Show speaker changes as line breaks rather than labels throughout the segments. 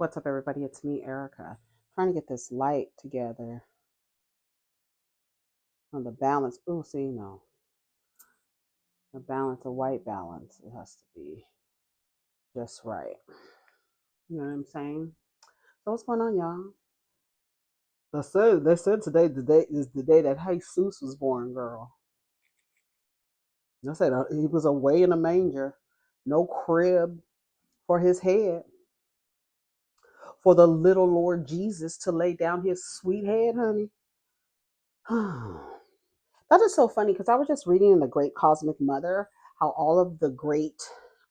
What's up, everybody? It's me, Erica. Trying to get this light together on the balance. Oh, see, no. The balance, a white balance. It has to be just right. You know what I'm saying? So what's going on, y'all? They said today the day is the day that Jesus was born, girl. They said he was away in a manger, no crib for his head, for the little Lord Jesus to lay down his sweet head, honey. That is so funny because I was just reading in the Great Cosmic Mother how all of the great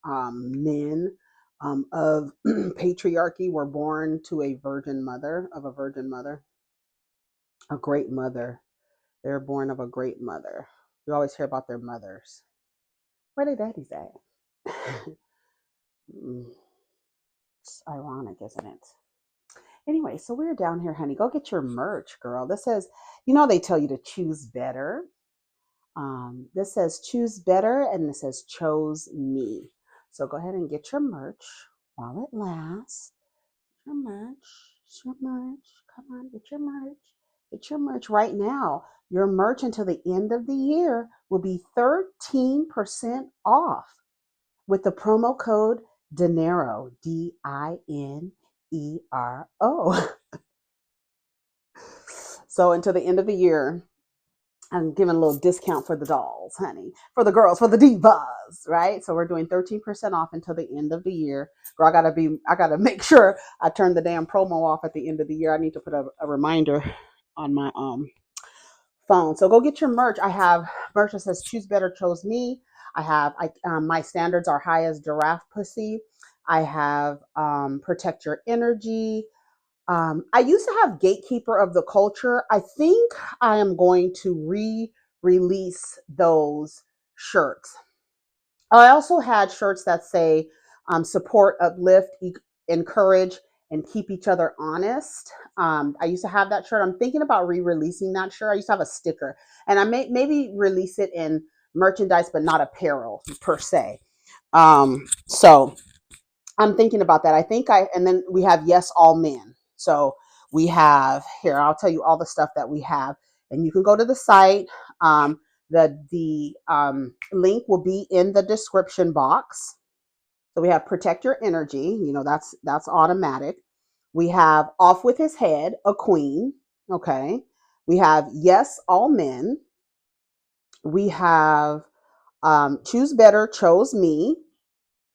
men of patriarchy were born to a virgin mother, a great mother. They're born of a great mother. You always hear about their mothers. Where their daddies at? It's ironic, isn't it? Anyway, so we're down here, honey. Go get your merch, girl. This says, they tell you to choose better. This says choose better, and this says chose me. So go ahead and get your merch while it lasts. Your merch, your merch. Come on, get your merch. Get your merch right now. Your merch until the end of the year will be 13% off with the promo code Dinero, Dinero. So until the end of the year, I'm giving a little discount for the dolls, honey, for the girls, for the divas, right? So we're doing 13% off until the end of the year. Girl, I gotta make sure I turn the damn promo off at the end of the year. I need to put a reminder on my phone. So go get your merch. I have merch that says choose better, chose me. I have my standards are high as giraffe pussy. I have protect your energy. I used to have Gatekeeper of the Culture. I think I am going to re-release those shirts. I also had shirts that say support, uplift, encourage, and keep each other honest. I used to have that shirt. I'm thinking about re-releasing that shirt. I used to have a sticker, and I may maybe release it in merchandise, but not apparel per se. So I'm thinking about that. And then we have Yes All Men. So we have here, I'll tell you all the stuff that we have. And you can go to the site. The link will be in the description box. So we have Protect Your Energy. That's automatic. We have Off with His Head, a Queen. Okay. We have Yes All Men. We have Choose Better, Chose Me.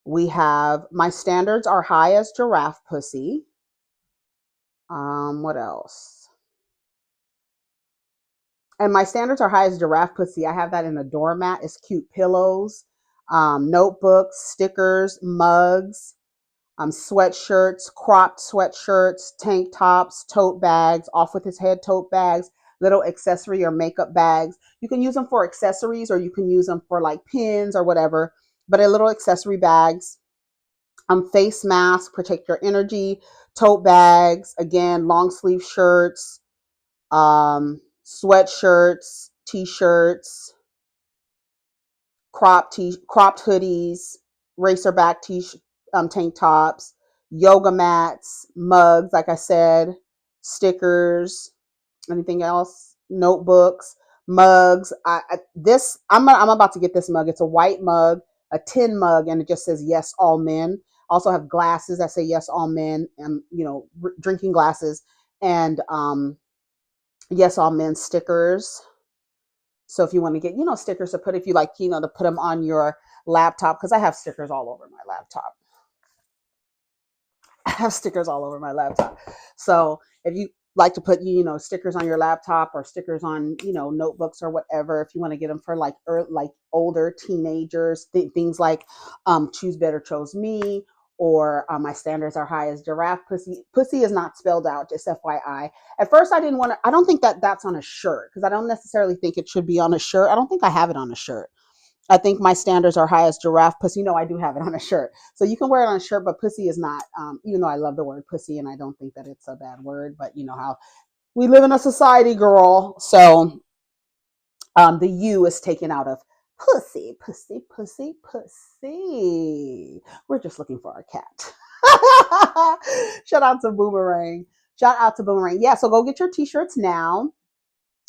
We have My Standards Are High as Giraffe Pussy. What else? And My Standards Are High as Giraffe Pussy. I have that in a doormat. It's cute pillows, notebooks, stickers, mugs, sweatshirts, cropped sweatshirts, tank tops, tote bags, Off with His Head tote bags, little accessory or makeup bags. You can use them for accessories or you can use them for like pins or whatever, but a little accessory bags. Face mask, protect your energy, tote bags, again, long sleeve shirts, sweatshirts, t-shirts, cropped hoodies, racerback tank tops, yoga mats, mugs, like I said, stickers, anything else, notebooks, mugs. I'm about to get this mug. It's a white mug, a tin mug, and it just says Yes All Men. Also have glasses that say Yes All Men, and drinking glasses, and Yes All Men stickers. So if you want to get stickers to put, if you like, to put them on your laptop, because I have stickers all over my laptop. I have stickers all over my laptop. So if you like to put stickers on your laptop or stickers on notebooks or whatever, if you want to get them for like older teenagers, things like Choose Better, Chose Me, or My Standards Are High as Giraffe Pussy. Pussy is not spelled out, just FYI. At first I didn't want to, I don't think that that's on a shirt, because I don't necessarily think it should be on a shirt. I don't think I have it on a shirt. I think My Standards Are High as Giraffe Pussy. No, I do have it on a shirt. So you can wear it on a shirt, but pussy is not, even though I love the word pussy and I don't think that it's a bad word, but you know how we live in a society, girl. So the U is taken out of pussy, pussy, pussy, pussy. We're just looking for our cat. Shout out to Boomerang. Shout out to Boomerang. Yeah, so go get your t-shirts now.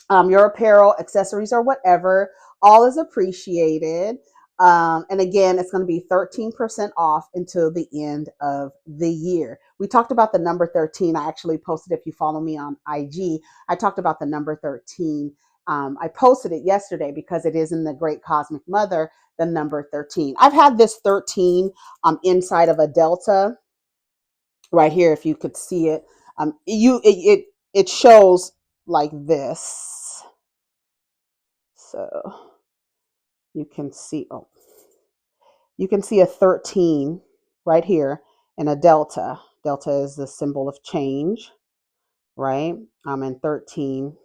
Your apparel, accessories, or whatever, all is appreciated. And again, it's going to be 13% off until the end of the year. We talked about the number 13. I actually posted, if you follow me on IG, I talked about the number 13. I posted it yesterday because it is in the Great Cosmic Mother, the number 13. I've had this 13 inside of a delta right here, if you could see it. It shows like this. So you can see, oh, you can see a 13 right here and a delta. Delta is the symbol of change, right? And 13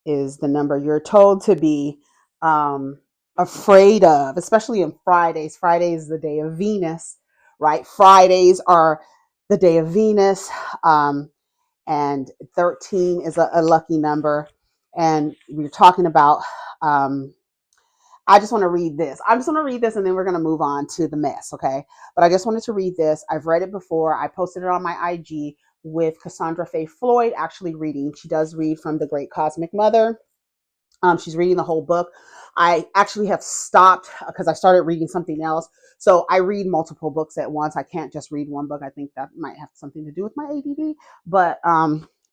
is the number you're told to be afraid of, especially in Fridays. Friday is the day of Venus, right? Fridays are the day of Venus. And 13 is a lucky number. And we're talking about, I just want to read this. I just want to read this and then we're going to move on to the mess, okay? But I just wanted to read this. I've read it before. I posted it on my IG with Cassandra Faye Floyd actually reading. She does read from the Great Cosmic Mother. She's reading the whole book. I actually have stopped because I started reading something else. So I read multiple books at once. I can't just read one book. I think that might have something to do with my ADD, but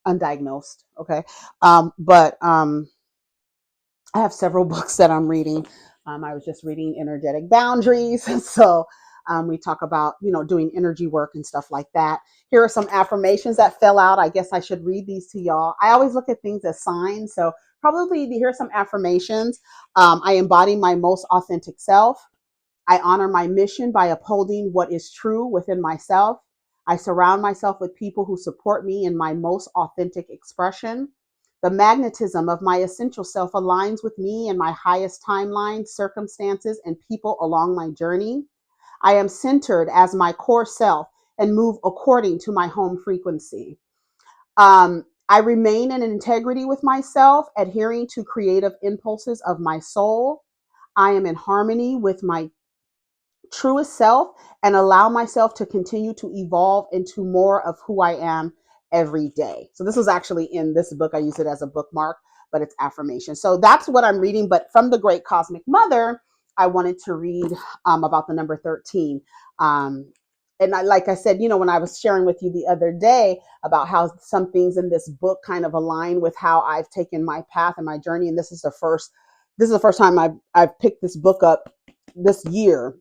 undiagnosed. Okay. But I have several books that I'm reading. I was just reading Energetic Boundaries. So we talk about, doing energy work and stuff like that. Here are some affirmations that fell out. I guess I should read these to y'all. I always look at things as signs. So probably here's some affirmations. I embody my most authentic self. I honor my mission by upholding what is true within myself. I surround myself with people who support me in my most authentic expression. The magnetism of my essential self aligns with me and my highest timeline, circumstances, and people along my journey. I am centered as my core self and move according to my home frequency. I remain in integrity with myself, adhering to creative impulses of my soul. I am in harmony with my truest self and allow myself to continue to evolve into more of who I am every day. So this was actually in this book. I use it as a bookmark, but it's affirmation. So that's what I'm reading. But from the Great Cosmic Mother, I wanted to read about the number 13. And like I said, when I was sharing with you the other day about how some things in this book kind of align with how I've taken my path and my journey. And this is the first time I've picked this book up this year.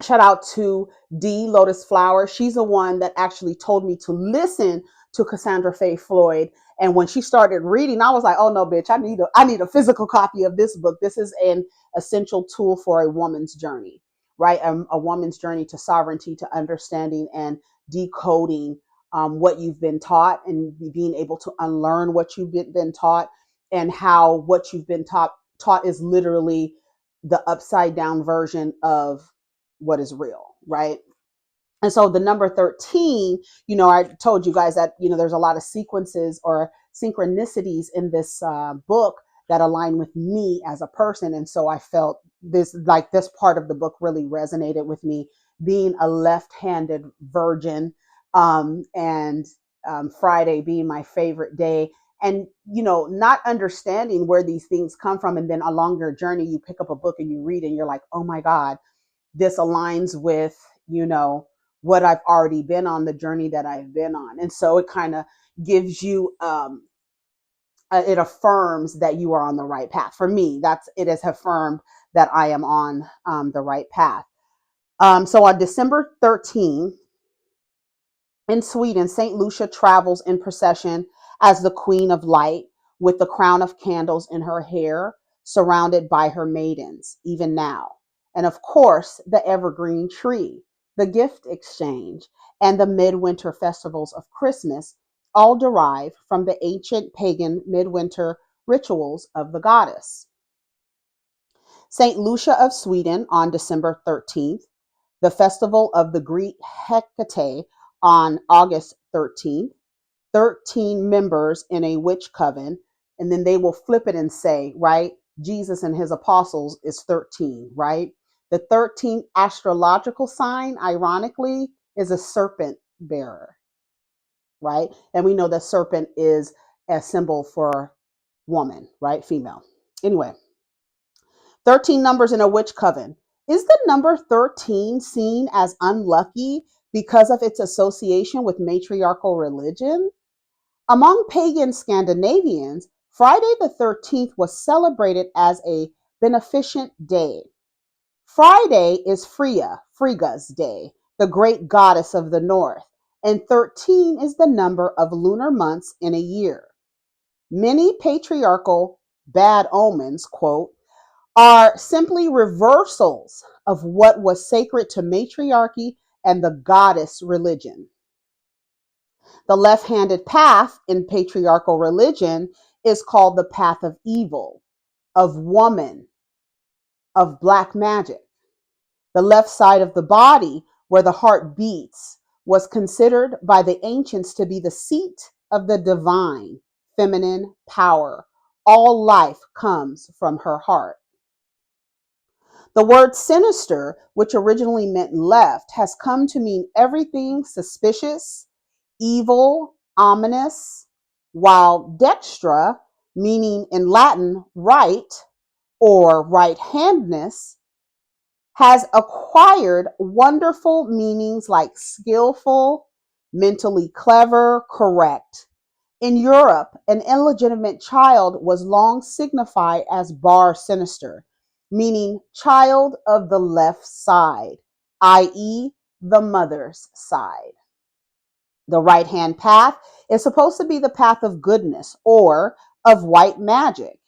Shout out to D Lotus Flower. She's the one that actually told me to listen to Cassandra Faye Floyd. And when she started reading, I was like, oh no, bitch, I need a physical copy of this book. This is an essential tool for a woman's journey, right? A woman's journey to sovereignty, to understanding and decoding what you've been taught and being able to unlearn what you've been taught, and how what you've been taught is literally the upside down version of what is real, right? And so the number 13, I told you guys that, there's a lot of sequences or synchronicities in this book that align with me as a person. And so I felt this part of the book really resonated with me, being a left-handed virgin, and Friday being my favorite day. And, not understanding where these things come from. And then along your journey, you pick up a book and you read and you're like, oh my God, this aligns with, what I've already been on, the journey that I've been on. And so it kind of gives you, it affirms that you are on the right path. For me, it has affirmed that I am on the right path. So on December 13th, in Sweden, St. Lucia travels in procession as the Queen of Light, with the crown of candles in her hair, surrounded by her maidens, even now. And of course, the evergreen tree, the gift exchange, and the midwinter festivals of Christmas all derive from the ancient pagan midwinter rituals of the goddess. St. Lucia of Sweden on December 13th, the festival of the Greek Hecate on August 13th, 13 members in a witch coven, and then they will flip it and say, right, Jesus and his apostles is 13, right? The 13th astrological sign, ironically, is a serpent bearer, right? And we know that serpent is a symbol for woman, right? Female. Anyway, 13 numbers in a witch coven. Is the number 13 seen as unlucky because of its association with matriarchal religion? Among pagan Scandinavians, Friday the 13th was celebrated as a beneficent day. Friday is Frigga's day, the great goddess of the north, and 13 is the number of lunar months in a year. Many patriarchal bad omens, quote, are simply reversals of what was sacred to matriarchy and the goddess religion. The left handed path in patriarchal religion is called the path of evil, of woman, of black magic. The left side of the body, where the heart beats, was considered by the ancients to be the seat of the divine, feminine power. All life comes from her heart. The word sinister, which originally meant left, has come to mean everything suspicious, evil, ominous, while dextra, meaning in Latin right or right-handedness, has acquired wonderful meanings like skillful, mentally clever, correct. In Europe, an illegitimate child was long signified as bar sinister, meaning child of the left side, i.e., the mother's side. The right hand path is supposed to be the path of goodness or of white magic.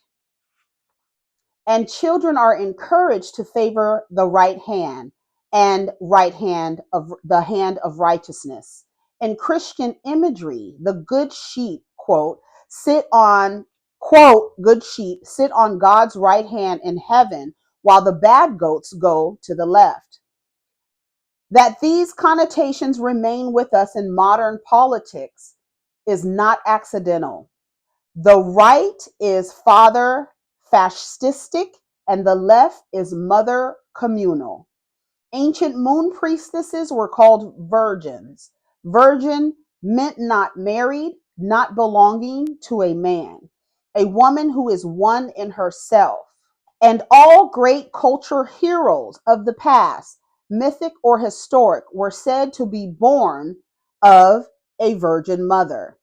And children are encouraged to favor the right hand and right hand of the hand of righteousness. In Christian imagery, the good sheep, quote, good sheep sit on God's right hand in heaven, while the bad goats go to the left. That these connotations remain with us in modern politics is not accidental. The right is father fascistic and the left is mother communal. Ancient moon priestesses were called virgins. Virgin meant not married, not belonging to a man, a woman who is one in herself. And all great culture heroes of the past, mythic or historic, were said to be born of a virgin mother.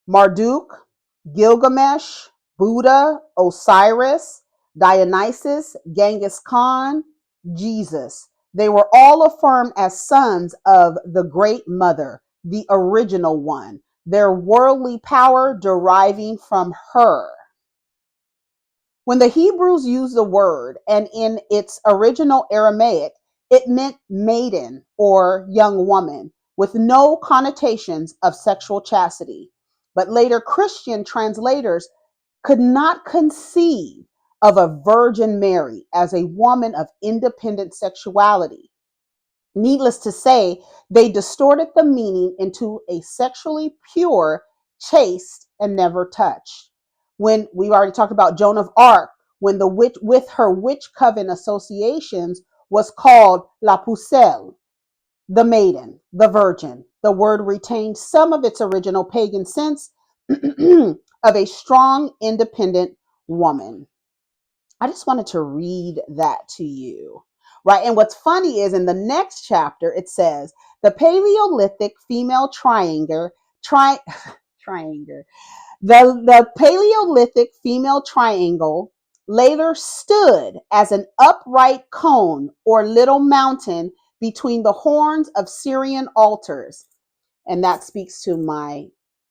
Marduk, Gilgamesh, Buddha, Osiris, Dionysus, Genghis Khan, Jesus. They were all affirmed as sons of the Great Mother, the original one, their worldly power deriving from her. When the Hebrews used the word, and in its original Aramaic, it meant maiden or young woman, with no connotations of sexual chastity. But later Christian translators could not conceive of a Virgin Mary as a woman of independent sexuality. Needless to say, they distorted the meaning into a sexually pure, chaste, and never touched. When we've already talked about Joan of Arc, when the witch with her witch coven associations was called La Pucelle, the maiden, the virgin. The word retained some of its original pagan sense of a strong, independent woman. I just wanted to read that to you, right? And what's funny is in the next chapter, it says the Paleolithic female triangle, the Paleolithic female triangle later stood as an upright cone or little mountain between the horns of Syrian altars. And that speaks to my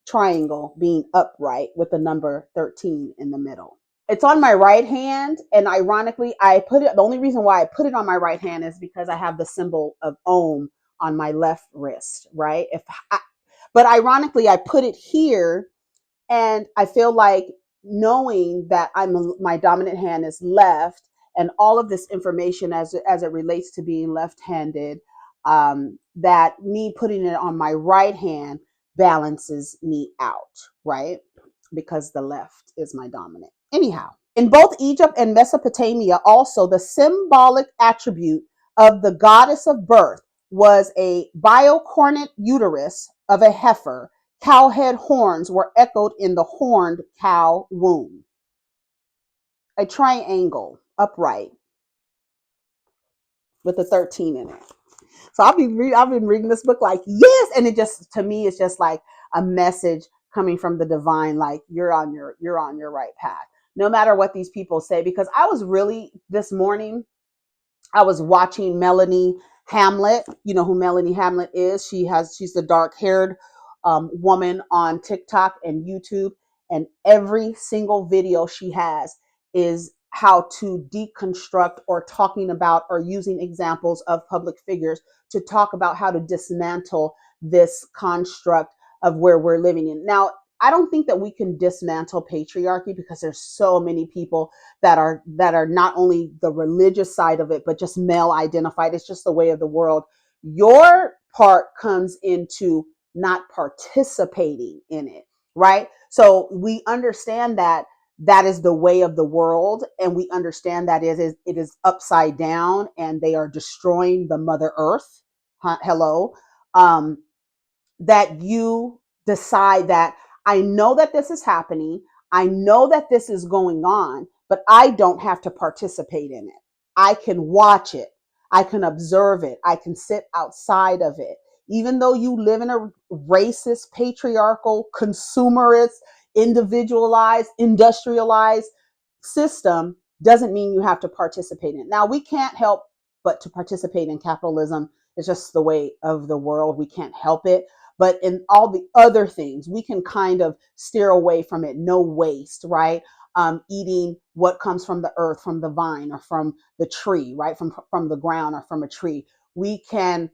triangle being upright with the number 13 in the middle. It's on my right hand, and ironically, the only reason why I put it on my right hand is because I have the symbol of Om on my left wrist, right? But ironically, I put it here, and I feel like knowing that my dominant hand is left, and all of this information as it relates to being left-handed, that me putting it on my right hand balances me out, right? Because the left is my dominant. Anyhow, in both Egypt and Mesopotamia, also the symbolic attribute of the goddess of birth was a biocornate uterus of a heifer. Cow head horns were echoed in the horned cow womb. A triangle, upright, with a 13 in it. So I've been reading this book like, yes, and it just, to me, it's just like a message coming from the divine, like you're on your right path, no matter what these people say. Because I was really, this morning I was watching Melanie Hamlet. You know who Melanie Hamlet is? She's the dark haired woman on TikTok and YouTube, and every single video she has is how to deconstruct or talking about or using examples of public figures to talk about how to dismantle this construct of where we're living in now. I don't think that we can dismantle patriarchy, because there's so many people that are not only the religious side of it, but just male identified. It's just the way of the world. Your part comes into not participating in it, right? So we understand that that is the way of the world, and we understand that it is upside down, and they are destroying the Mother Earth. Hello. That you decide that I know that this is happening. I know that this is going on, but I don't have to participate in it. I can watch it. I can observe it. I can sit outside of it. Even though you live in a racist, patriarchal, consumerist, individualized, industrialized system, doesn't mean you have to participate in it. Now, we can't help but to participate in capitalism. It's just the way of the world. We can't help it. But in all the other things, we can kind of steer away from it. No waste, right? Eating what comes from the earth, from the vine, or from the tree, right? From the ground or from a tree. We can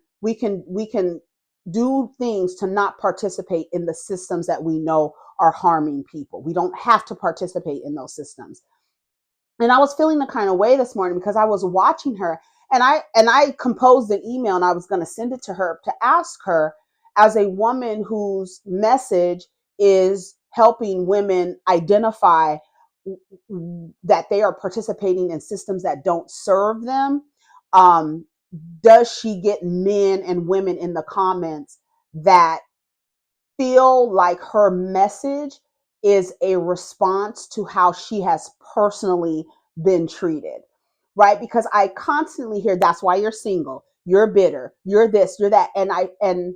do things to not participate in the systems that we know are harming people. We don't have to participate in those systems. And I was feeling the kind of way this morning because I was watching her, and I composed an email, and I was going to send it to her to ask her, as a woman whose message is helping women identify that they are participating in systems that don't serve them. um, does she get men and women in the comments that feel like her message is a response to how she has personally been treated, right? Because I constantly hear, that's why you're single, you're bitter, you're this, you're that. And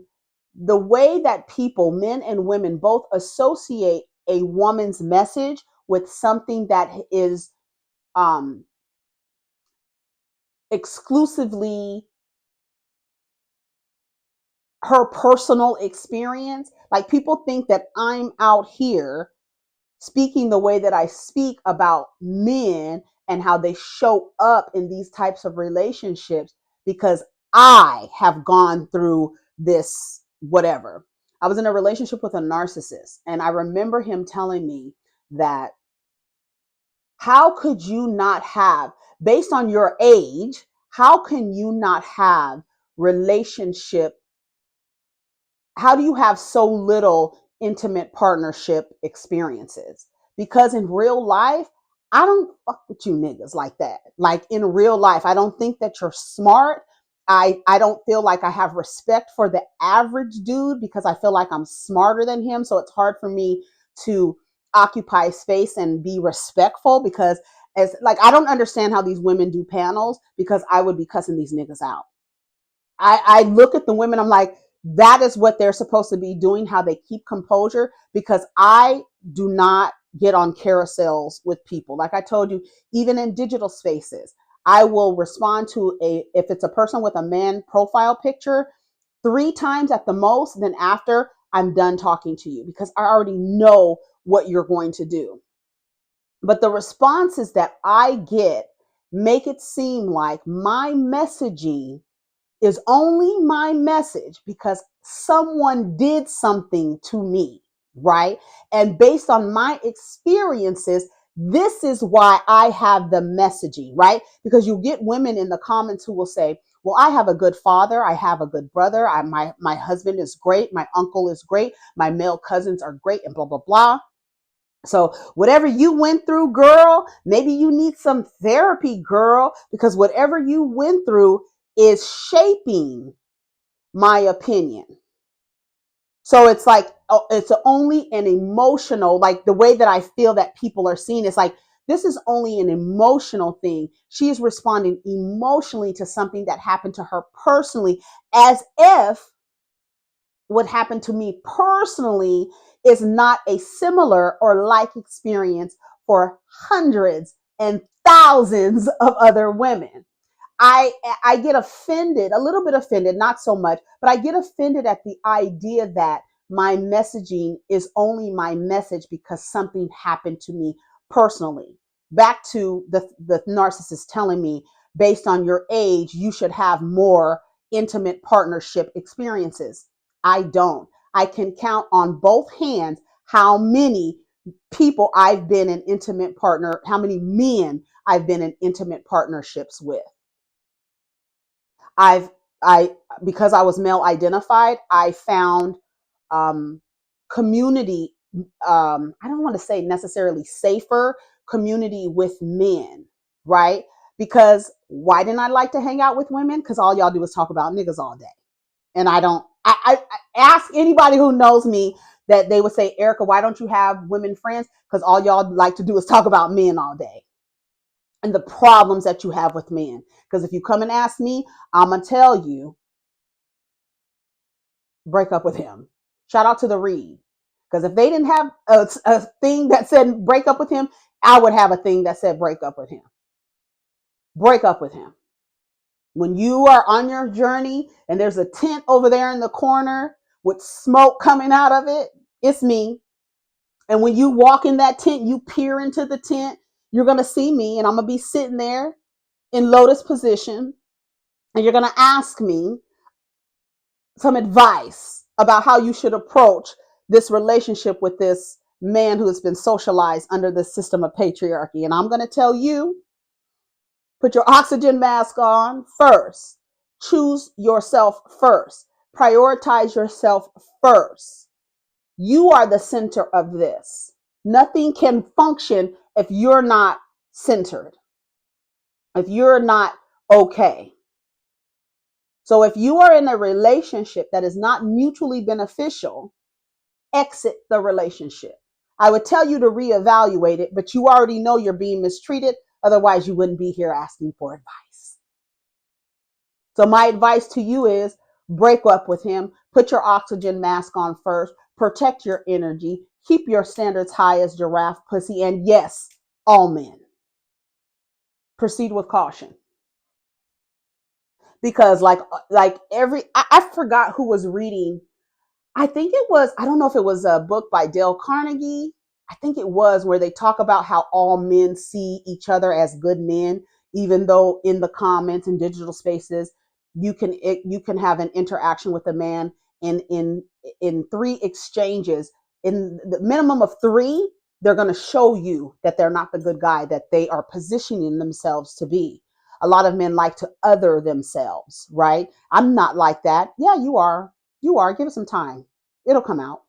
the way that people, men and women, both associate a woman's message with something that is um, exclusively her personal experience. Like, people think that I'm out here speaking the way that I speak about men and how they show up in these types of relationships because I have gone through this whatever. I was in a relationship with a narcissist, and I remember him telling me that, how could you not have, based on your age, how can you not have relationship, how do you have so little intimate partnership experiences? Because in real life, I don't fuck with you niggas like that. Like, in real life, I don't think that you're smart. I don't feel like I have respect for the average dude because I feel like I'm smarter than him. So it's hard for me to occupy space and be respectful, because as like, I don't understand how these women do panels, because I would be cussing these niggas out. I look at the women, I'm like, that is what they're supposed to be doing, how they keep composure, because I do not get on carousels with people. Like I told you, even in digital spaces, I will respond to if it's a person with a man profile picture, 3 times at the most, then after I'm done talking to you, because I already know what you're going to do. But the responses that I get make it seem like my messaging is only my message because someone did something to me, right? And based on my experiences, this is why I have the messaging, right? Because you get women in the comments who will say, well, I have a good father, I have a good brother, my husband is great, my uncle is great, my male cousins are great, and blah, blah, blah. So whatever you went through, girl, maybe you need some therapy, girl, because whatever you went through is shaping my opinion. So it's like, oh, it's only an emotional, like the way that I feel that people are seeing, it's like, this is only an emotional thing. She is responding emotionally to something that happened to her personally, as if what happened to me personally is not a similar or like experience for hundreds and thousands of other women. I get offended, a little bit offended, not so much, but I get offended at the idea that my messaging is only my message because something happened to me personally. Back to the narcissist telling me, based on your age, you should have more intimate partnership experiences. I don't. I can count on both hands how many people I've been in intimate partner, how many men I've been in intimate partnerships with. I've I because I was male identified, I found um, community. I don't want to say necessarily safer community with men, right? Because why didn't I like to hang out with women? Because all y'all do is talk about niggas all day, and I don't. I ask anybody who knows me that they would say, Erica, why don't you have women friends? Because all y'all like to do is talk about men all day and the problems that you have with men. Because if you come and ask me, I'm going to tell you, break up with him. Shout out to the Reed. Because if they didn't have a thing that said break up with him, I would have a thing that said break up with him. Break up with him. When you are on your journey and there's a tent over there in the corner with smoke coming out of it, it's me. And when you walk in that tent, you peer into the tent, you're going to see me, and I'm going to be sitting there in lotus position, and you're going to ask me some advice about how you should approach this relationship with this man who has been socialized under the system of patriarchy. And I'm going to tell you, put your oxygen mask on first. Choose yourself first. Prioritize yourself first. You are the center of this. Nothing can function if you're not centered, if you're not okay. So if you are in a relationship that is not mutually beneficial, exit the relationship. I would tell you to reevaluate it, but you already know you're being mistreated. Otherwise, you wouldn't be here asking for advice. So my advice to you is break up with him. Put your oxygen mask on first. Protect your energy. Keep your standards high as giraffe pussy. And yes, all men. Proceed with caution. Because I forgot who was reading. I think it was, I don't know if it was a book by Dale Carnegie. I think it was, where they talk about how all men see each other as good men, even though in the comments and digital spaces, you can have an interaction with a man in three exchanges. In the minimum of three, they're going to show you that they're not the good guy that they are positioning themselves to be. A lot of men like to other themselves, right? I'm not like that. Yeah, you are. You are. Give it some time. It'll come out.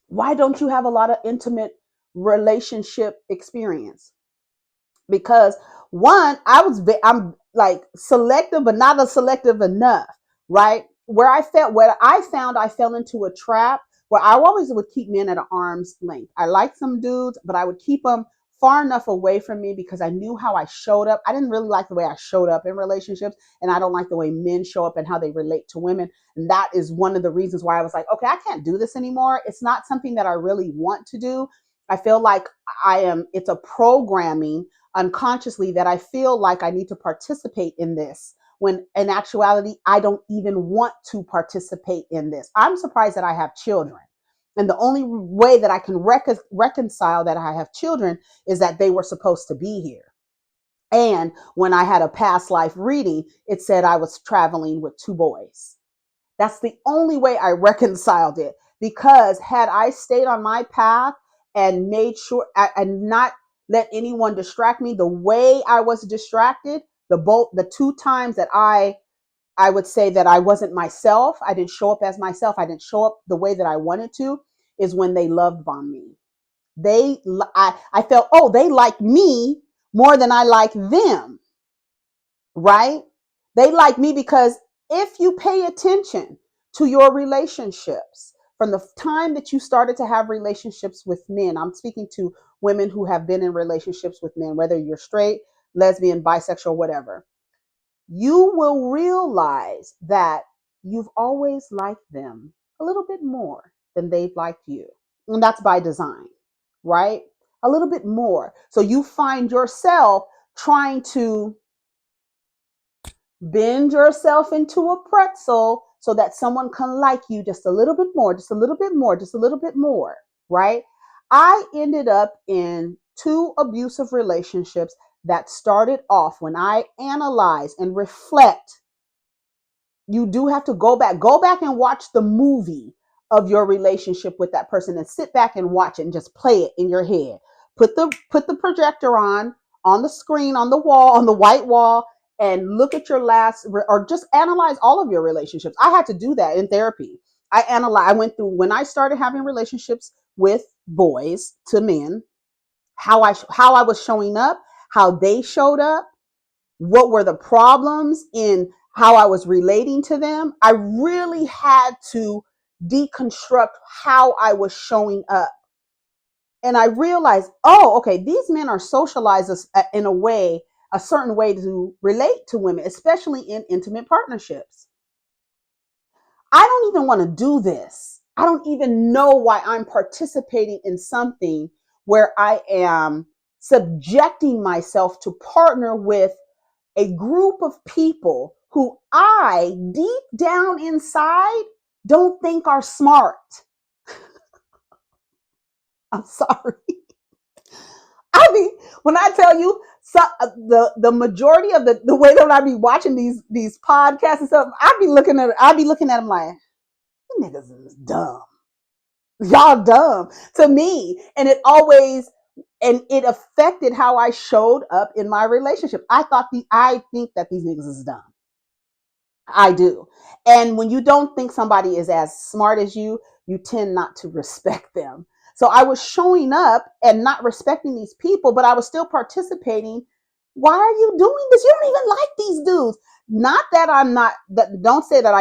Why don't you have a lot of intimate relationship experience? Because one, I'm like selective, but not a selective enough, right? Where I found I fell into a trap where I always would keep men at an arm's length. I liked some dudes, but I would keep them far enough away from me because I knew how I showed up. I didn't really like the way I showed up in relationships, and I don't like the way men show up and how they relate to women. And that is one of the reasons why I was like, okay, I can't do this anymore. It's not something that I really want to do. I feel like it's a programming unconsciously that I feel like I need to participate in this, when in actuality, I don't even want to participate in this. I'm surprised that I have children. And the only way that I can reconcile that I have children is that they were supposed to be here. And when I had a past life reading, it said I was traveling with two boys. That's the only way I reconciled it. Because had I stayed on my path and made sure and not let anyone distract me the way I was distracted, the two times that I would say that I wasn't myself, I didn't show up as myself, I didn't show up the way that I wanted to, is when they loved on me. I felt, oh, they like me more than I like them, right? They like me because if you pay attention to your relationships from the time that you started to have relationships with men, I'm speaking to women who have been in relationships with men, whether you're straight, lesbian, bisexual, whatever, you will realize that you've always liked them a little bit more than they've liked you. And that's by design, right? A little bit more. So you find yourself trying to bend yourself into a pretzel so that someone can like you just a little bit more, just a little bit more, just a little bit more, right? I ended up in two abusive relationships that started off when I analyze and reflect. You do have to go back and watch the movie of your relationship with that person and sit back and watch it and just play it in your head. Put the projector on the screen, on the wall, on the white wall, and look at your last, or just analyze all of your relationships. I had to do that in therapy. I went through when I started having relationships with boys to men, how I was showing up, how they showed up, what were the problems in how I was relating to them. I really had to deconstruct how I was showing up. And I realized, oh, okay, these men are socialized in a way, a certain way to relate to women, especially in intimate partnerships. I don't even want to do this. I don't even know why I'm participating in something where I am subjecting myself to partner with a group of people who I, deep down inside, don't think are smart. I'm sorry. I mean, when I tell you the majority of the way that I be watching these podcasts and stuff, I be looking at them like, you niggas is dumb. Y'all dumb to me. And it affected how I showed up in my relationship. I think that these niggas is dumb. I do. And when you don't think somebody is as smart as you tend not to respect them. So I was showing up and not respecting these people, but I was still participating. Why are you doing this? You don't even like these dudes. Not that I'm not that don't say that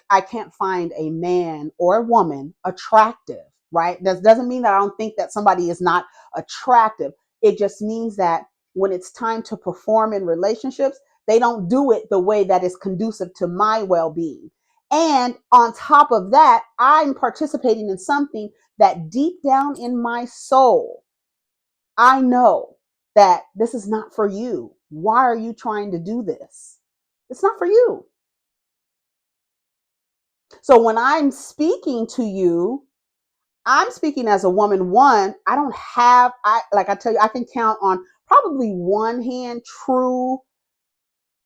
I can't find a man or a woman attractive, right? That doesn't mean that I don't think that somebody is not attractive. It just means that when it's time to perform in relationships, they don't do it the way that is conducive to my well being. And on top of that, I'm participating in something that deep down in my soul, I know that this is not for you. Why are you trying to do this? It's not for you. So when I'm speaking to you, I'm speaking as a woman. One, I don't have, like I tell you, I can count on probably one hand true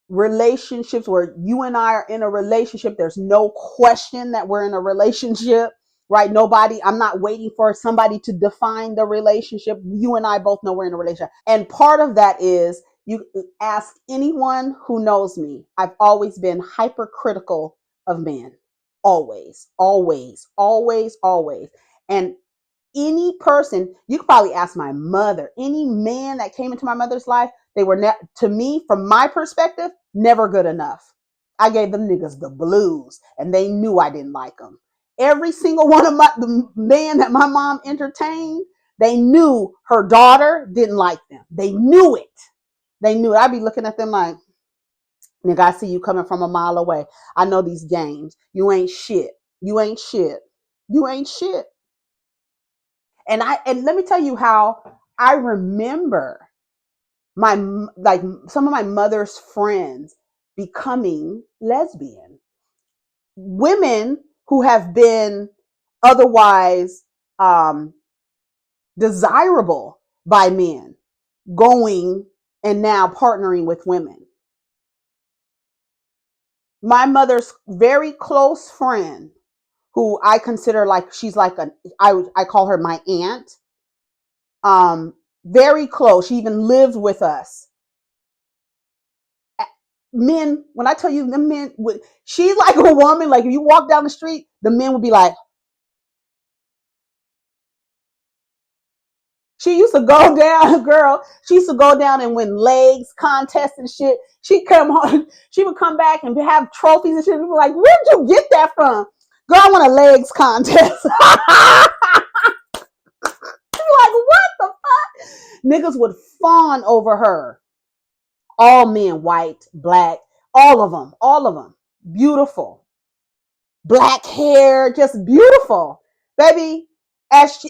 relationships where you and I are in a relationship. There's no question that we're in a relationship, right? I'm not waiting for somebody to define the relationship. You and I both know we're in a relationship. And part of that is, you ask anyone who knows me, I've always been hypercritical of men. Always, always, always, always. And any person, you could probably ask my mother, any man that came into my mother's life, they were to me, from my perspective, never good enough. I gave them niggas the blues, and they knew I didn't like them. Every single one of the men that my mom entertained, they knew her daughter didn't like them. They knew it. They knew it. I'd be looking at them like, nigga, I see you coming from a mile away. I know these games. You ain't shit. You ain't shit. You ain't shit. And let me tell you how I remember my like some of my mother's friends becoming lesbian. Women who have been otherwise desirable by men going and now partnering with women. My mother's very close friend, who I consider like she's like I call her my aunt. Very close. She even lived with us. Men, when I tell you the men would, she's like a woman, like if you walk down the street, the men would be like, She used to go down, girl. She used to go down and win legs contests and shit. She'd come home, she would come back and have trophies and shit. People like, where'd you get that from? Girl, I won a legs contest. Like, what the fuck? Niggas would fawn over her. All men, white, black, all of them. Beautiful. Black hair, just beautiful. Baby, as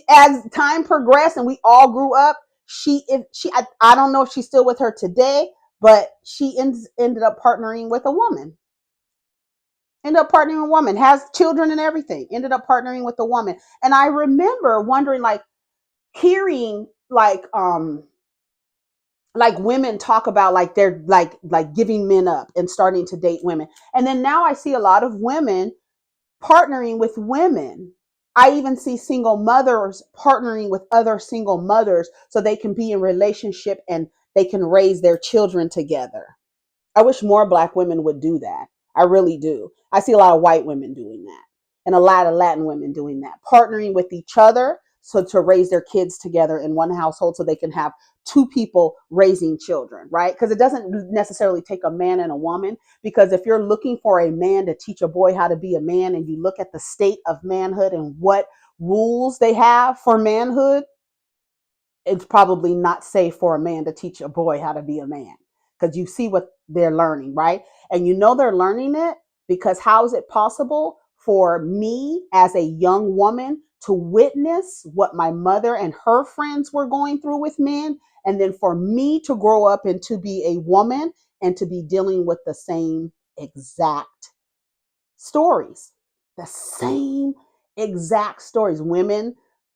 time progressed and we all grew up, I don't know if she's still with her today, but she ended up partnering with a woman. Ended up partnering with a woman, has children and everything. Ended up partnering with a woman. And I remember wondering, like, hearing like women talk about like they're like giving men up and starting to date women. And then now I see a lot of women partnering with women. I even see single mothers partnering with other single mothers so they can be in relationship and they can raise their children together. I wish more black women would do that. I really do. I see a lot of white women doing that and a lot of Latin women doing that, partnering with each other so to raise their kids together in one household so they can have two people raising children, right? Because it doesn't necessarily take a man and a woman. Because if you're looking for a man to teach a boy how to be a man and you look at the state of manhood and what rules they have for manhood, it's probably not safe for a man to teach a boy how to be a man, because you see what they're learning, right? And you know they're learning it because how is it possible for me as a young woman to witness what my mother and her friends were going through with men, and then for me to grow up and to be a woman and to be dealing with the same exact stories, the same exact stories. Women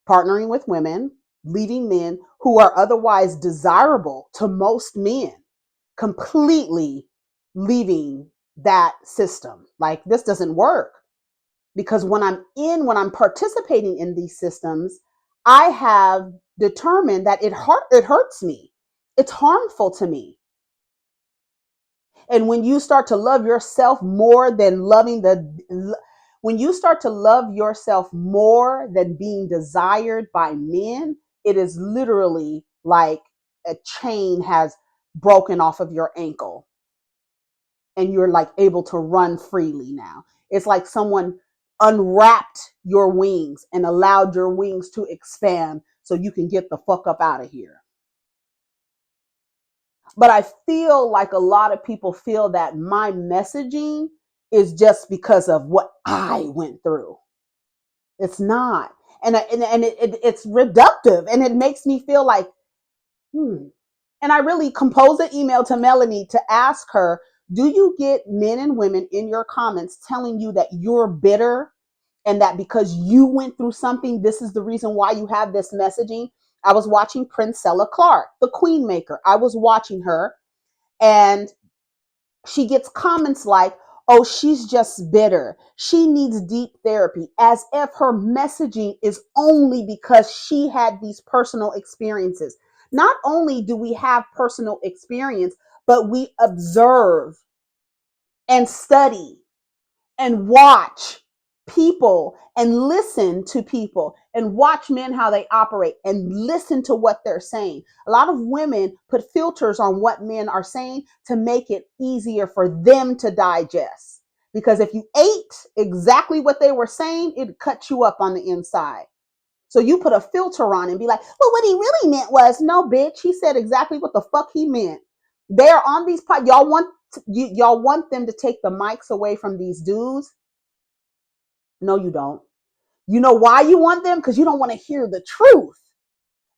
partnering with women, leaving men who are otherwise desirable to most men, completely leaving that system. Like, this doesn't work. Because when I'm participating in these systems, I have determined that it hurts me. It's harmful to me. And when you start to love yourself more than when you start to love yourself more than being desired by men, it is literally like a chain has broken off of your ankle and you're like able to run freely now. It's like someone unwrapped your wings and allowed your wings to expand so you can get the fuck up out of here. But I feel like a lot of people feel that my messaging is just because of what I went through. It's not. It's reductive and it makes me feel like, And I really composed an email to Melanie to ask her, do you get men and women in your comments telling you that you're bitter and that because you went through something, this is the reason why you have this messaging? I was watching Princella Clark, the Queen Maker. I was watching her, and she gets comments like, oh, she's just bitter. She needs deep therapy, as if her messaging is only because she had these personal experiences. Not only do we have personal experience, but we observe and study and watch people and listen to people and watch men how they operate and listen to what they're saying. A lot of women put filters on what men are saying to make it easier for them to digest. Because if you ate exactly what they were saying, it cut you up on the inside. So you put a filter on and be like, well, what he really meant was, no, bitch, he said exactly what the fuck he meant. They're on these y'all want them to take the mics away from these dudes. No, you don't. You know why you want them? Because you don't want to hear the truth.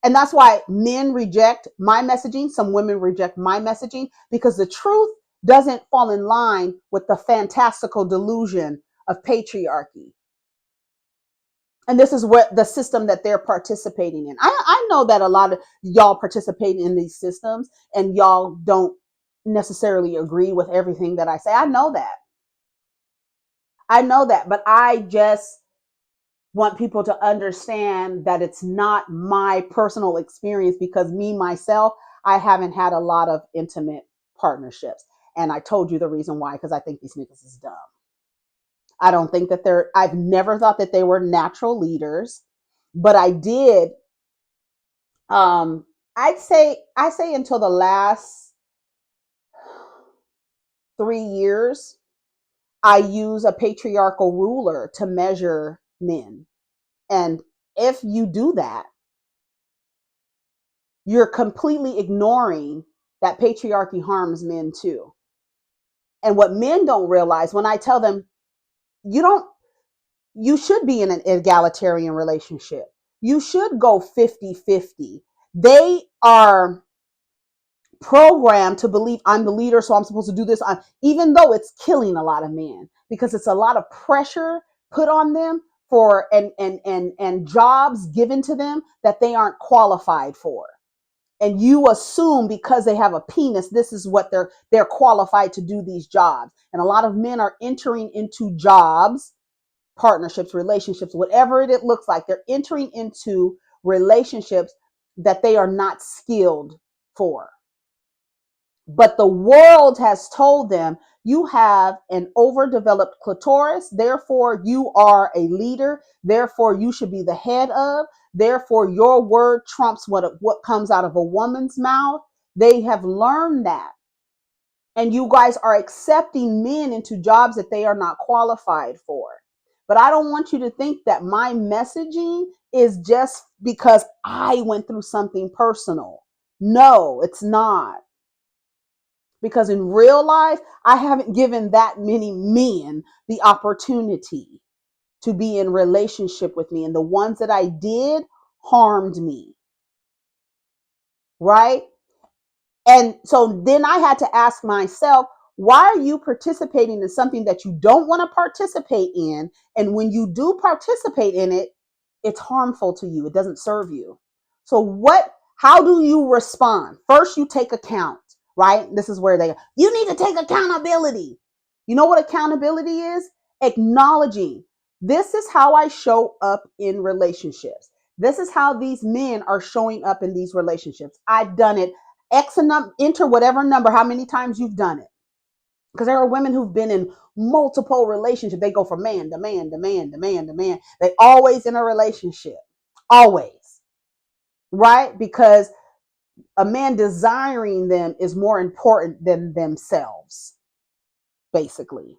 And that's why men reject my messaging. Some women reject my messaging because the truth doesn't fall in line with the fantastical delusion of patriarchy. And this is what the system that they're participating in. I know that a lot of y'all participate in these systems and y'all don't necessarily agree with everything that I say. I know that. I know that. But I just want people to understand that it's not my personal experience, because me, myself, I haven't had a lot of intimate partnerships. And I told you the reason why, because I think these niggas is dumb. I don't think that I've never thought that they were natural leaders, but I did Um, I say until the last 3 years, I use a patriarchal ruler to measure men. And if you do that, you're completely ignoring that patriarchy harms men too. And what men don't realize when I tell them, you don't, you should be in an egalitarian relationship. You should go 50-50. They are programmed to believe I'm the leader, so I'm supposed to do this, even though it's killing a lot of men because it's a lot of pressure put on them for and jobs given to them that they aren't qualified for. And you assume because they have a penis, this is what they're qualified to do these jobs. And a lot of men are entering into jobs, partnerships, relationships, whatever it looks like. They're entering into relationships that they are not skilled for. But the world has told them you have an overdeveloped clitoris, therefore you are a leader, therefore you should be the head of, therefore your word trumps what comes out of a woman's mouth. They have learned that. And you guys are accepting men into jobs that they are not qualified for. But I don't want you to think that my messaging is just because I went through something personal. No, it's not. Because in real life, I haven't given that many men the opportunity to be in relationship with me. And the ones that I did harmed me. Right? And so then I had to ask myself, why are you participating in something that you don't want to participate in? And when you do participate in it, it's harmful to you. It doesn't serve you. So how do you respond? First, you take account, right? This is where you need to take accountability. You know what accountability is? Acknowledging this is how I show up in relationships. This is how these men are showing up in these relationships. I've done it X and enter whatever number, how many times you've done it. Because there are women who've been in multiple relationships. They go from man to man to man to man to man. They always in a relationship. Always. Right? Because a man desiring them is more important than themselves, basically.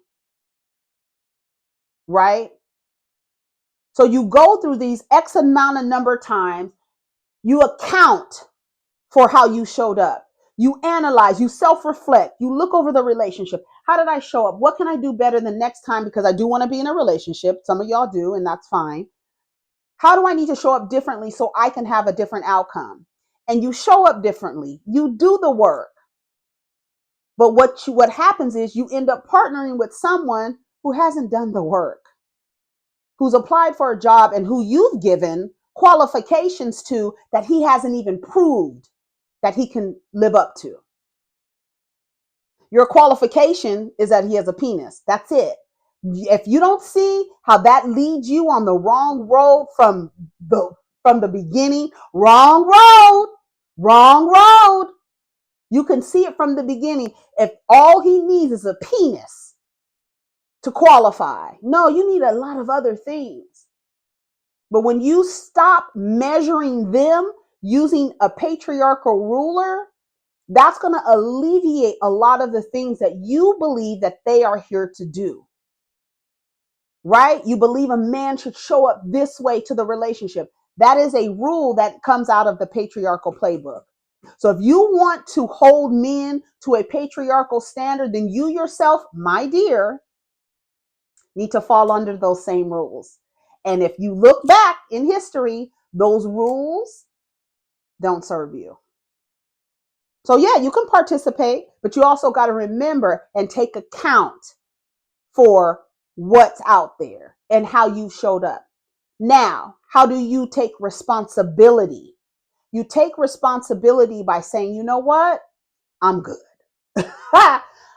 Right? So you go through these X amount of number of times, you account for how you showed up. You analyze, you self-reflect, you look over the relationship. How did I show up? What can I do better the next time? Because I do want to be in a relationship. Some of y'all do, and that's fine. How do I need to show up differently so I can have a different outcome? And you show up differently. You do the work. But what happens is you end up partnering with someone who hasn't done the work, who's applied for a job and who you've given qualifications to that he hasn't even proved that he can live up to. Your qualification is that he has a penis. That's it. If you don't see how that leads you on the wrong road from the beginning, wrong road, wrong road. You can see it from the beginning. If all he needs is a penis to qualify. No, you need a lot of other things. But when you stop measuring them using a patriarchal ruler, that's going to alleviate a lot of the things that you believe that they are here to do. Right? You believe a man should show up this way to the relationship. That is a rule that comes out of the patriarchal playbook. So if you want to hold men to a patriarchal standard, then you yourself, my dear, need to fall under those same rules. And if you look back in history, those rules don't serve you. So yeah, you can participate, but you also got to remember and take account for what's out there and how you showed up. Now, how do you take responsibility? You take responsibility by saying, you know what? I'm good.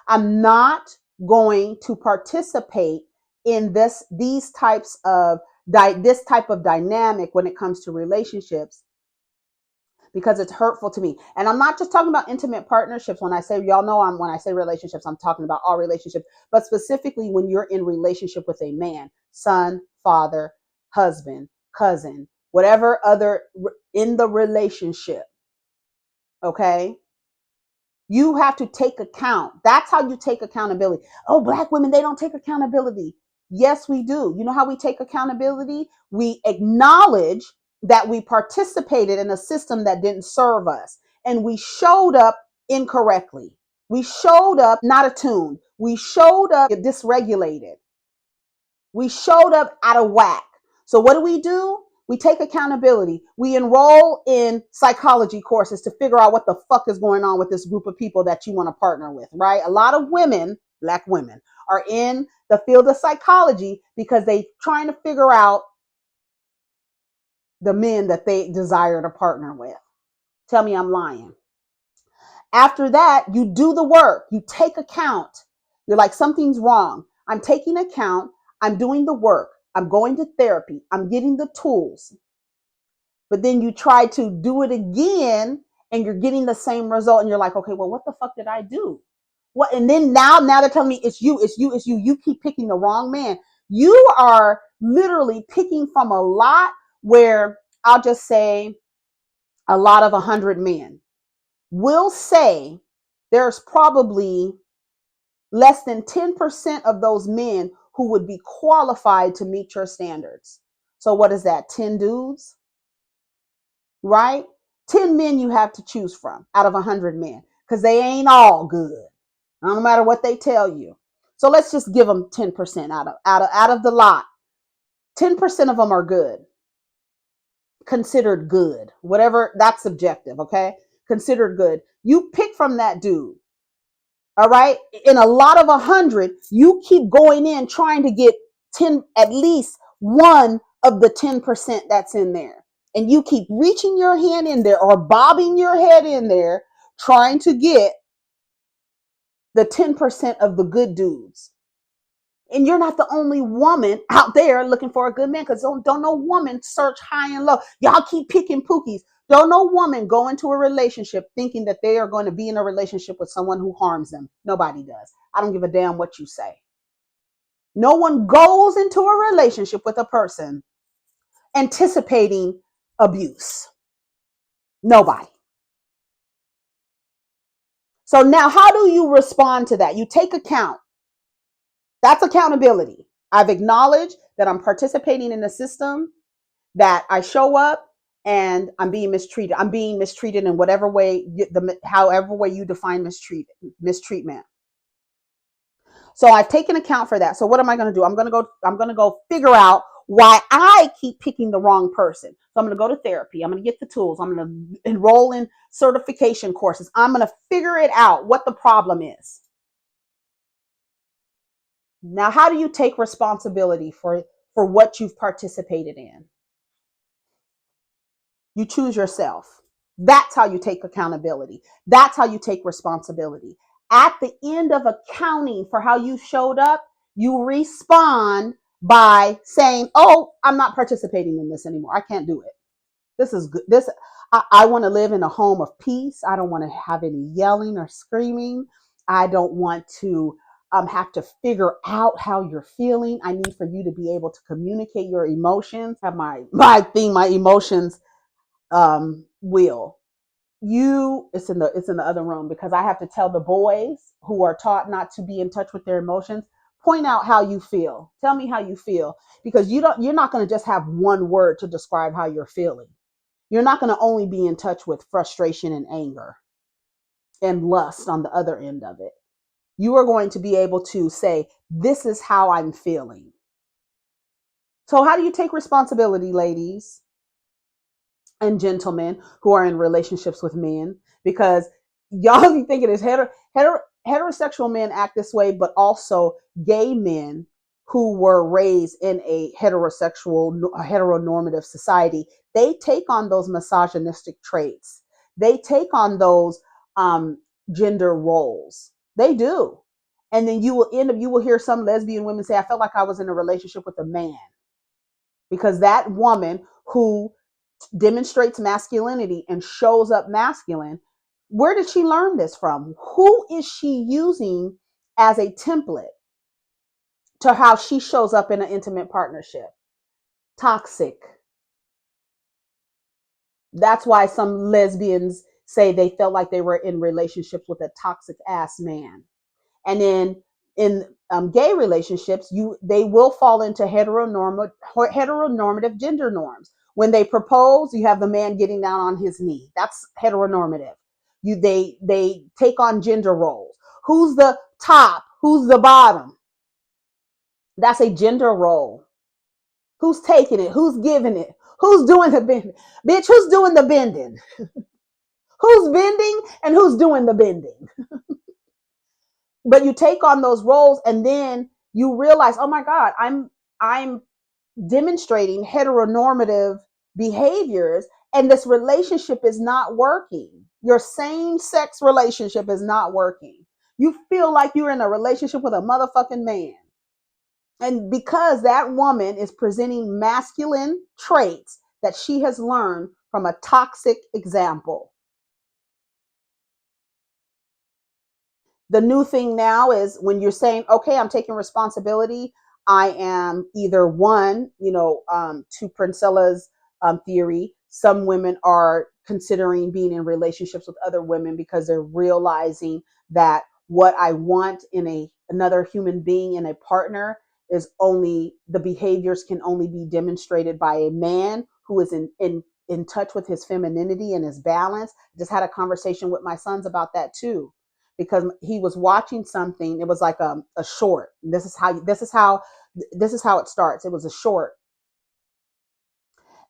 I'm not going to participate in these types of this type of dynamic when it comes to relationships because it's hurtful to me. And I'm not just talking about intimate partnerships. When I say, y'all know, when I say relationships, I'm talking about all relationships, but specifically when you're in relationship with a man, son, father, husband, cousin, whatever other in the relationship. Okay. You have to take account. That's how you take accountability. Oh, Black women, they don't take accountability. Yes, we do. You know how we take accountability? We acknowledge that we participated in a system that didn't serve us and we showed up incorrectly. We showed up not attuned. We showed up dysregulated. We showed up out of whack. So what do? We take accountability. We enroll in psychology courses to figure out what the fuck is going on with this group of people that you want to partner with, right? A lot of women, Black women, are in the field of psychology because they trying to figure out the men that they desire to partner with. Tell me I'm lying. After that, you do the work. You take account. You're like, something's wrong. I'm taking account. I'm doing the work. I'm going to therapy. I'm getting the tools. But then you try to do it again and you're getting the same result. And you're like, okay, well, what the fuck did I do? What? And then now they're telling me it's you, it's you, it's you. You keep picking the wrong man. You are literally picking from a lot where I'll just say a lot of 100 men. We'll say there's probably less than 10% of those men who would be qualified to meet your standards. So what is that? 10 dudes, right? 10 men you have to choose from out of 100 men because they ain't all good. No matter what they tell you. So let's just give them 10% out of the lot. 10% of them are good. Considered good. Whatever, that's subjective, okay? Considered good. You pick from that dude. All right. In a lot of 100, you keep going in trying to get 10, at least one of the 10% that's in there. And you keep reaching your hand in there or bobbing your head in there, trying to get the 10% of the good dudes. And you're not the only woman out there looking for a good man, because don't no woman search high and low. Y'all keep picking pookies. Don't no woman go into a relationship thinking that they are going to be in a relationship with someone who harms them. Nobody does. I don't give a damn what you say. No one goes into a relationship with a person anticipating abuse. Nobody. So now how do you respond to that? You take account. That's accountability. I've acknowledged that I'm participating in the system, that I show up and I'm being mistreated. I'm being mistreated in whatever way, however way you define mistreatment. So I've taken account for that. So what am I going to do? I'm going to go figure out why I keep picking the wrong person. So I'm going to go to therapy. I'm going to get the tools. I'm going to enroll in certification courses. I'm going to figure it out what the problem is. Now, how do you take responsibility for what you've participated in? You choose yourself. That's how you take accountability. That's how you take responsibility. At the end of accounting for how you showed up, you respond by saying, oh, I'm not participating in this anymore. I can't do it. This is good. I want to live in a home of peace. I don't want to have any yelling or screaming. I don't want to have to figure out how you're feeling. I need for you to be able to communicate your emotions. Have my emotions will. It's in the other room, because I have to tell the boys who are taught not to be in touch with their emotions, point out how you feel. Tell me how you feel, because you're not going to just have one word to describe how you're feeling. You're not going to only be in touch with frustration and anger and lust on the other end of it. You are going to be able to say, this is how I'm feeling. So how do you take responsibility, ladies and gentlemen who are in relationships with men? Because y'all be thinking it's heterosexual men act this way, but also gay men who were raised in a heteronormative society, they take on those misogynistic traits. They take on those gender roles. They do. And then you will hear some lesbian women say, I felt like I was in a relationship with a man, because that woman who demonstrates masculinity and shows up masculine, where did she learn this from? Who is she using as a template to how she shows up in an intimate partnership? Toxic. That's why some lesbians say they felt like they were in relationships with a toxic ass man. And then in gay relationships, they will fall into heteronormative gender norms. When they propose, you have the man getting down on his knee. That's heteronormative. They take on gender roles. Who's the top? Who's the bottom? That's a gender role. Who's taking it? Who's giving it? Who's doing the bending? Bitch, who's doing the bending? Who's bending and who's doing the bending? But you take on those roles and then you realize, oh my God, I'm demonstrating heteronormative behaviors and this relationship is not working. Your same sex relationship is not working. You feel like you're in a relationship with a motherfucking man. And because that woman is presenting masculine traits that she has learned from a toxic example. The new thing now is when you're saying, okay, I'm taking responsibility. I am either one, to Princella's theory, some women are considering being in relationships with other women because they're realizing that what I want in another human being in a partner is only the behaviors can only be demonstrated by a man who is in touch with his femininity and his balance. Just had a conversation with my sons about that too, because he was watching something. It was like a short. This is how it starts. It was a short,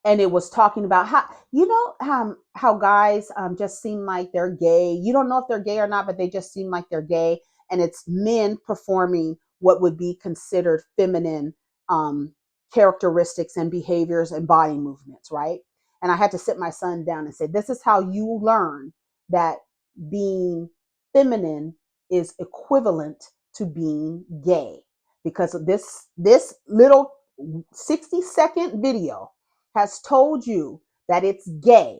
and it was talking about how guys just seem like they're gay. You don't know if they're gay or not, but they just seem like they're gay, and it's men performing what would be considered feminine um, characteristics and behaviors and body movements, right? And I had to sit my son down and say, this is how you learn that being feminine is equivalent to being gay, because this little 60-second video has told you that it's gay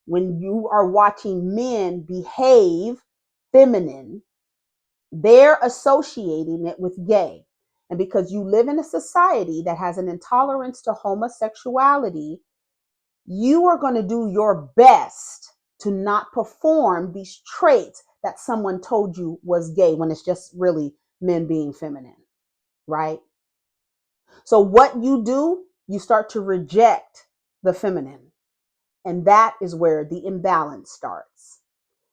when you are watching men behave feminine. They're associating it with gay. And because you live in a society that has an intolerance to homosexuality, you are going to do your best to not perform these traits that someone told you was gay when it's just really men being feminine, right? So what you do, you start to reject the feminine. And that is where the imbalance starts.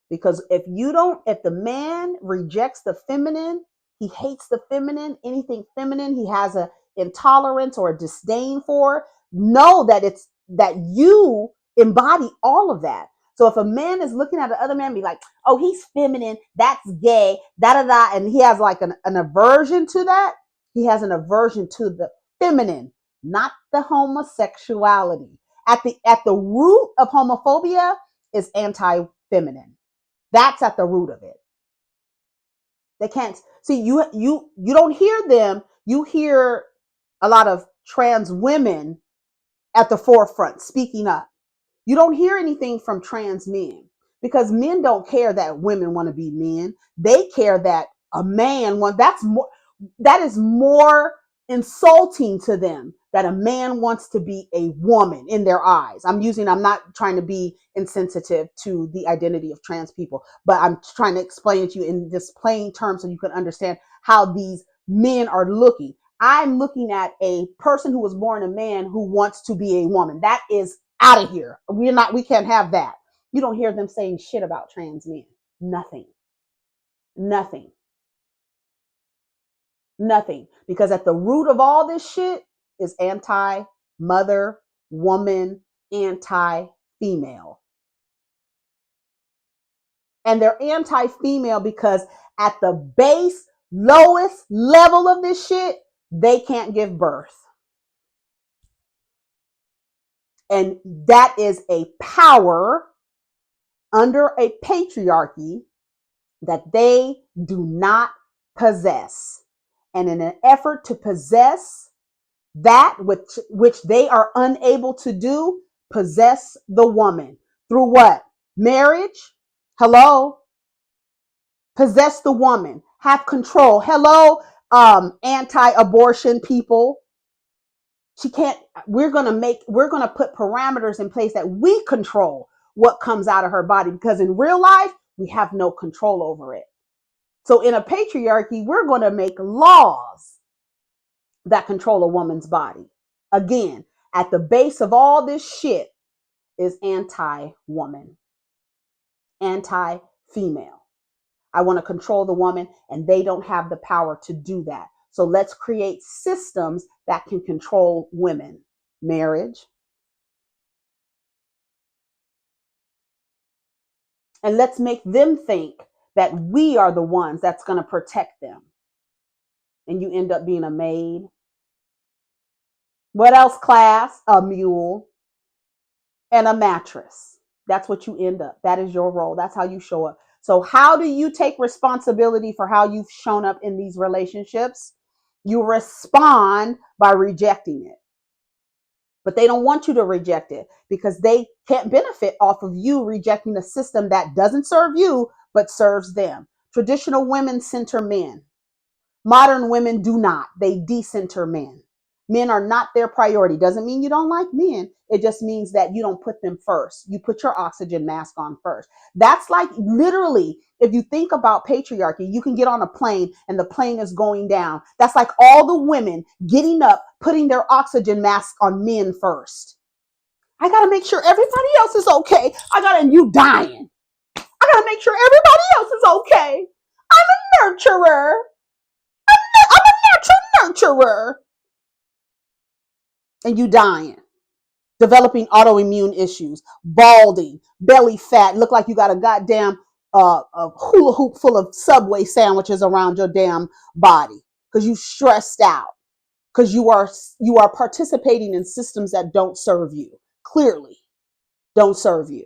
Because if the man rejects the feminine, he hates the feminine, anything feminine, he has a intolerance or a disdain for, know that it's that you embody all of that. So if a man is looking at the other man, be like, oh, he's feminine, that's gay, da da da, and he has like an aversion to that, he has an aversion to the feminine, not the homosexuality. At the root of homophobia is anti-feminine. That's at the root of it. They can't see you don't hear them. You hear a lot of trans women at the forefront speaking up. You don't hear anything from trans men because men don't care that women want to be men. They care that a man wants. That is more insulting to them, that a man wants to be a woman in their eyes. I'm not trying to be insensitive to the identity of trans people, but I'm trying to explain it to you in this plain terms so you can understand how these men are looking. I'm looking at a person who was born a man who wants to be a woman. That is out of here. We can't have that. You don't hear them saying shit about trans men. Nothing. Nothing. Nothing. Because at the root of all this shit is anti mother, woman, anti female. And they're anti female because at the base, lowest level of this shit, they can't give birth. And that is a power under a patriarchy that they do not possess. And in an effort to possess that which they are unable to do, possess the woman through what? Marriage. Hello. Possess the woman. Have control. Hello. Anti-abortion people. She can't, we're going to put parameters in place that we control what comes out of her body, because in real life, we have no control over it. So in a patriarchy, we're going to make laws that control a woman's body. Again, at the base of all this shit is anti-woman, anti-female. I want to control the woman, and they don't have the power to do that. So let's create systems that can control women. Marriage. And let's make them think that we are the ones that's going to protect them. And you end up being a maid. What else, class? A mule and a mattress. That's what you end up. That is your role. That's how you show up. So how do you take responsibility for how you've shown up in these relationships? You respond by rejecting it. But they don't want you to reject it because they can't benefit off of you rejecting a system that doesn't serve you, but serves them. Traditional women center men. Modern women do not. They decenter men. Men are not their priority. Doesn't mean you don't like men. It just means that you don't put them first. You put your oxygen mask on first. That's like literally, if you think about patriarchy, you can get on a plane and the plane is going down. That's like all the women getting up, putting their oxygen mask on men first. I got to make sure everybody else is okay. And you dying. I got to make sure everybody else is okay. I'm a nurturer. I'm a natural nurturer. And you dying. Developing autoimmune issues, balding, belly fat, look like you got a goddamn a hula hoop full of Subway sandwiches around your damn body because you stressed out, because you are participating in systems that don't serve you. Clearly don't serve you.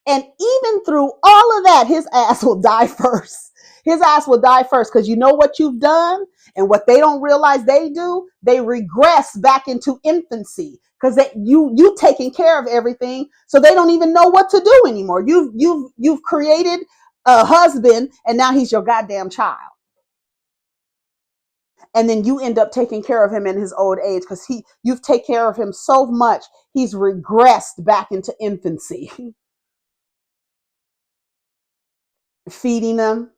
And even through all of that, his ass will die first. His ass will die first, because you know what you've done, and what they don't realize they do, they regress back into infancy, because you taking care of everything, so they don't even know what to do anymore. You've created a husband, and now he's your goddamn child. And then you end up taking care of him in his old age, because you've taken care of him so much, he's regressed back into infancy. Feeding them,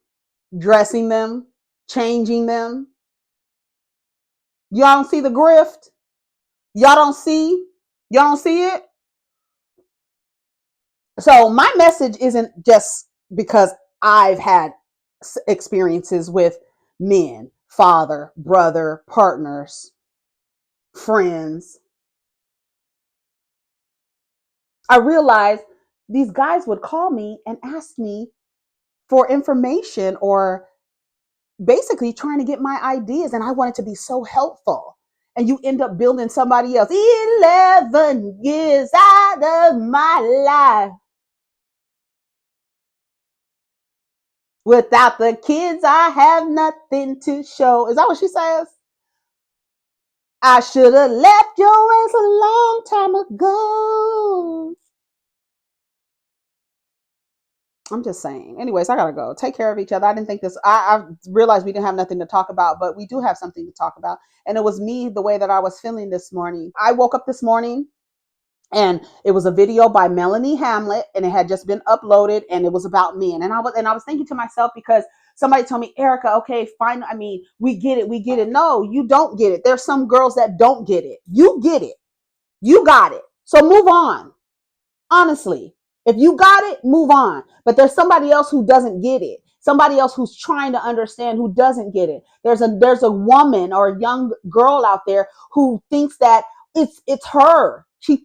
dressing them, changing them. Y'all don't see the grift? Y'all don't see it? So my message isn't just because I've had experiences with men, father, brother, partners, friends. I realized these guys would call me and ask me for information, or basically trying to get my ideas, and I wanted to be so helpful. And you end up building somebody else. 11 years out of my life. Without the kids, I have nothing to show. Is that what she says? I should have left your ass a long time ago. I'm just saying. Anyways, I gotta go. Take care of each other. I didn't think this. I realized we didn't have nothing to talk about, but we do have something to talk about. And it was me, the way that I was feeling this morning. I woke up this morning, and it was a video by Melanie Hamlet, and it had just been uploaded, and it was about men. And I was thinking to myself, because somebody told me, Erica, okay, fine. I mean, we get it. No, you don't get it. There's some girls that don't get it. You get it. You got it. So move on. Honestly, if you got it, move on. But there's somebody else who doesn't get it. Somebody else who's trying to understand, who doesn't get it. There's a woman or a young girl out there who thinks that it's her. She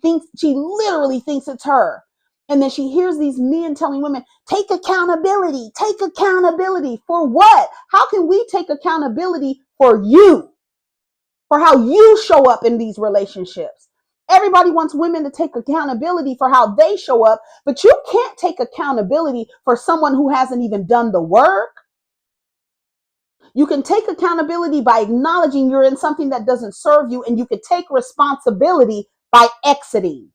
literally thinks it's her. And then she hears these men telling women, take accountability. Take accountability for what? How can we take accountability for you? For how you show up in these relationships? Everybody wants women to take accountability for how they show up, but you can't take accountability for someone who hasn't even done the work. You can take accountability by acknowledging you're in something that doesn't serve you, and you can take responsibility by exiting.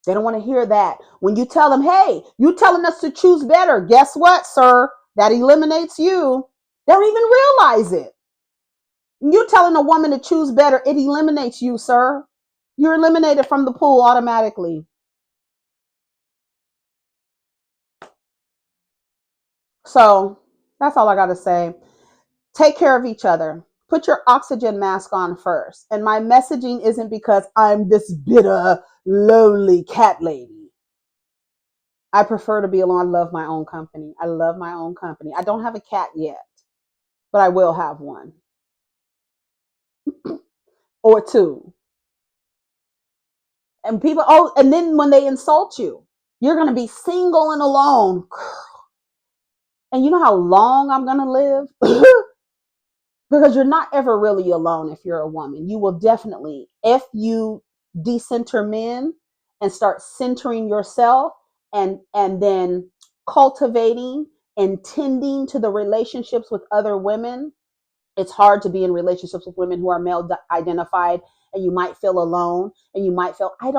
They don't want to hear that. When you tell them, hey, you telling us to choose better, guess what, sir? That eliminates you. They don't even realize it. You telling a woman to choose better, it eliminates you, sir. You're eliminated from the pool automatically. So that's all I got to say. Take care of each other. Put your oxygen mask on first. And my messaging isn't because I'm this bitter, lonely cat lady. I prefer to be alone. I love my own company. I love my own company. I don't have a cat yet, but I will have one or two. And people, oh, and then when they insult you, you're going to be single and alone. And you know how long I'm going to live? Because you're not ever really alone if you're a woman. You will definitely, if you decenter men and start centering yourself and then cultivating and tending to the relationships with other women. It's hard to be in relationships with women who are male identified, and you might feel alone, and you might feel I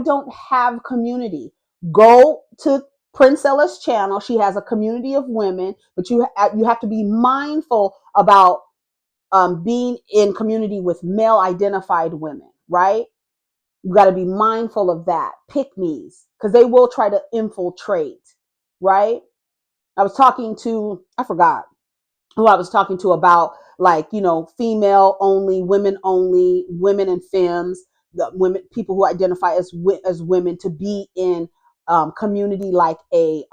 don't have community. Go to Princella's channel. She has a community of women, but you have to be mindful about being in community with male identified women, right? You got to be mindful of that. Pick me's, because they will try to infiltrate, right? I was talking to, I forgot who I was talking to about, like, female only, women and femmes, the women, people who identify as women, to be in community like a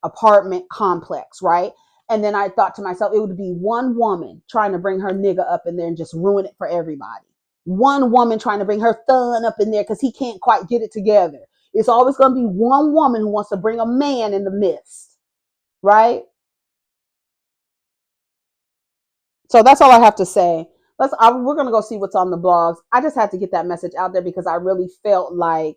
apartment complex, right? And then I thought to myself, it would be one woman trying to bring her nigga up in there and just ruin it for everybody. One woman trying to bring her thun up in there because he can't quite get it together. It's always going to be one woman who wants to bring a man in the midst, right? So that's all I have to say. We're gonna go see what's on the blogs. I just had to get that message out there because I really felt like,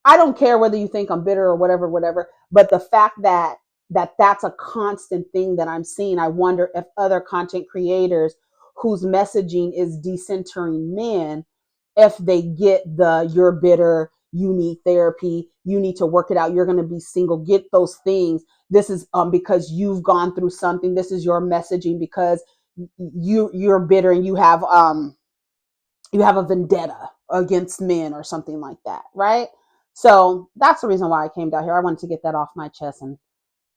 I don't care whether you think I'm bitter or whatever, but the fact that's a constant thing that I'm seeing, I wonder if other content creators whose messaging is decentering men, if they get the "you're bitter, you need therapy, you need to work it out, you're going to be single," get those things. This is because you've gone through something. This is your messaging because you're bitter and you have a vendetta against men or something like that, right? So that's the reason why I came down here. I wanted to get that off my chest, and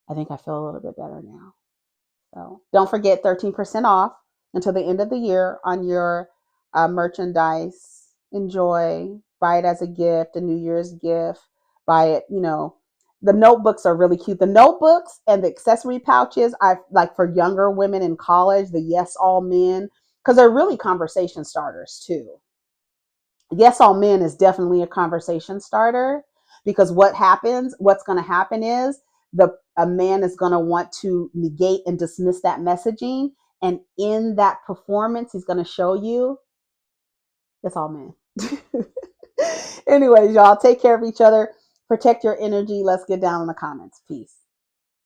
I think I feel a little bit better now. So don't forget, 13% off until the end of the year on your merchandise. Enjoy. Buy it as a gift, a New Year's gift. Buy it, the notebooks are really cute. The notebooks and the accessory pouches, I like for younger women in college, the Yes All Men, because they're really conversation starters too. Yes All Men is definitely a conversation starter, because what's going to happen is the a man is going to want to negate and dismiss that messaging, and in that performance he's going to show you it's all men. Anyways, y'all, take care of each other, protect your energy. Let's get down in the comments. Peace.